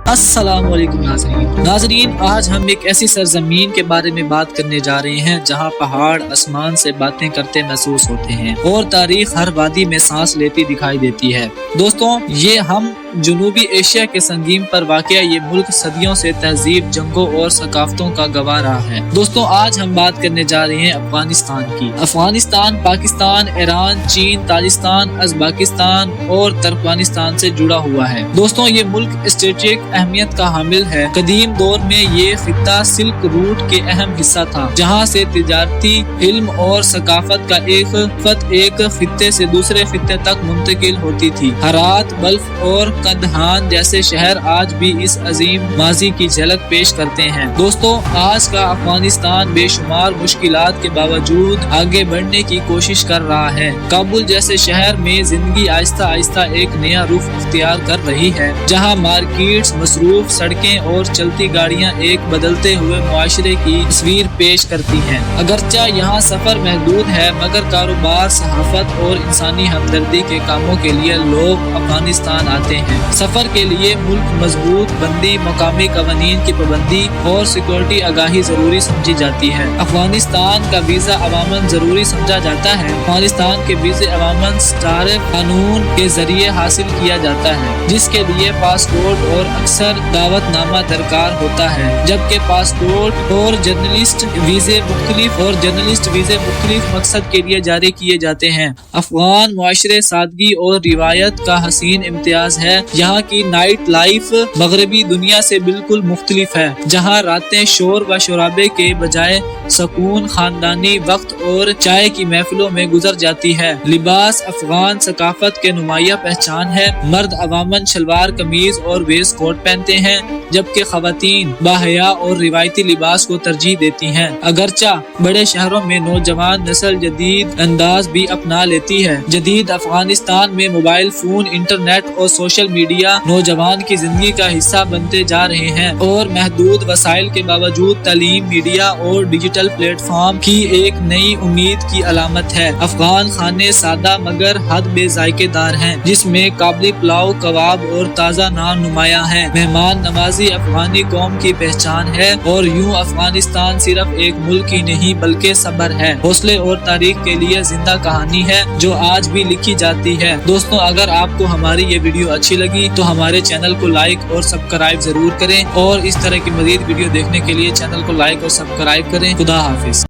السلام علیکم ناظرین، آج ہم ایک ایسی سرزمین کے بارے میں بات کرنے جا رہے ہیں جہاں پہاڑ آسمان سے باتیں کرتے محسوس ہوتے ہیں اور تاریخ ہر وادی میں سانس لیتی دکھائی دیتی ہے۔ دوستوں، یہ ہم جنوبی ایشیا کے سنگیم پر واقع یہ ملک صدیوں سے تہذیب، جنگوں اور ثقافتوں کا گواہ رہا ہے۔ دوستوں، آج ہم بات کرنے جا رہے ہیں افغانستان کی۔ افغانستان پاکستان، ایران، چین، تاجکستان، ازبکستان اور ترکمانستان سے جڑا ہوا ہے۔ دوستوں، یہ ملک اسٹریٹجک اہمیت کا حامل ہے۔ قدیم دور میں یہ خطہ سلک روٹ کے اہم حصہ تھا، جہاں سے تجارتی، علم اور ثقافت کا ایک خطے سے دوسرے خطے تک منتقل ہوتی تھی۔ ہرات، بلخ اور قندھان جیسے شہر آج بھی اس عظیم ماضی کی جھلک پیش کرتے ہیں۔ دوستوں، آج کا افغانستان بے شمار مشکلات کے باوجود آگے بڑھنے کی کوشش کر رہا ہے۔ کابل جیسے شہر میں زندگی آہستہ آہستہ ایک نیا رخ اختیار کر رہی ہے، جہاں مارکیٹس، مصروف سڑکیں اور چلتی گاڑیاں ایک بدلتے ہوئے معاشرے کی تصویر پیش کرتی ہیں۔ اگرچہ یہاں سفر محدود ہے، مگر کاروبار، صحافت اور انسانی ہمدردی کے کاموں کے لیے لوگ افغانستان آتے ہیں۔ سفر کے لیے ملک مضبوط بندی، مقامی قوانین کی پابندی اور سیکورٹی آگاہی ضروری سمجھی جاتی ہے۔ افغانستان کا ویزا عموماً ضروری سمجھا جاتا ہے۔ افغانستان کے ویزے عموماً سٹارپ قانون کے ذریعے حاصل کیا جاتا ہے، جس کے لیے پاسپورٹ اور اکثر دعوت نامہ درکار ہوتا ہے، جبکہ پاسپورٹ اور جرنلسٹ ویزے مختلف مقصد کے لیے جاری کیے جاتے ہیں۔ افغان معاشرے سادگی اور روایت کا حسین امتیاز ہے۔ یہاں کی نائٹ لائف مغربی دنیا سے بالکل مختلف ہے، جہاں راتیں شور و شرابے کے بجائے سکون، خاندانی وقت اور چائے کی محفلوں میں گزر جاتی ہے۔ لباس افغان ثقافت کے نمایاں پہچان ہے۔ مرد عموماً شلوار قمیض اور ویسٹ کوٹ پہنتے ہیں، جبکہ خواتین باحیا اور روایتی لباس کو ترجیح دیتی ہیں۔ اگرچہ بڑے شہروں میں نوجوان نسل جدید انداز بھی اپنا لیتی ہے۔ جدید افغانستان میں موبائل فون، انٹرنیٹ اور سوشل میڈیا نوجوان کی زندگی کا حصہ بنتے جا رہے ہیں، اور محدود وسائل کے باوجود تعلیم، میڈیا اور ڈیجیٹل پلیٹ فارم کی ایک نئی امید کی علامت ہے۔ افغان کھانے سادہ مگر حد بے ذائقے دار ہیں، جس میں قابلی پلاؤ، کباب اور تازہ نان نمایاں ہیں۔ مہمان نوازی افغانی قوم کی پہچان ہے، اور یوں افغانستان صرف ایک ملک ہی نہیں بلکہ صبر ہے، حوصلے اور تاریخ کے لیے زندہ کہانی ہے جو آج بھی لکھی جاتی ہے۔ دوستوں، اگر آپ کو ہماری یہ ویڈیو اچھی لگی تو ہمارے چینل کو لائک اور سبسکرائب ضرور کریں، اور اس طرح کی مزید ویڈیو دیکھنے کے لیے چینل کو لائک اور سبسکرائب کریں۔ خدا حافظ۔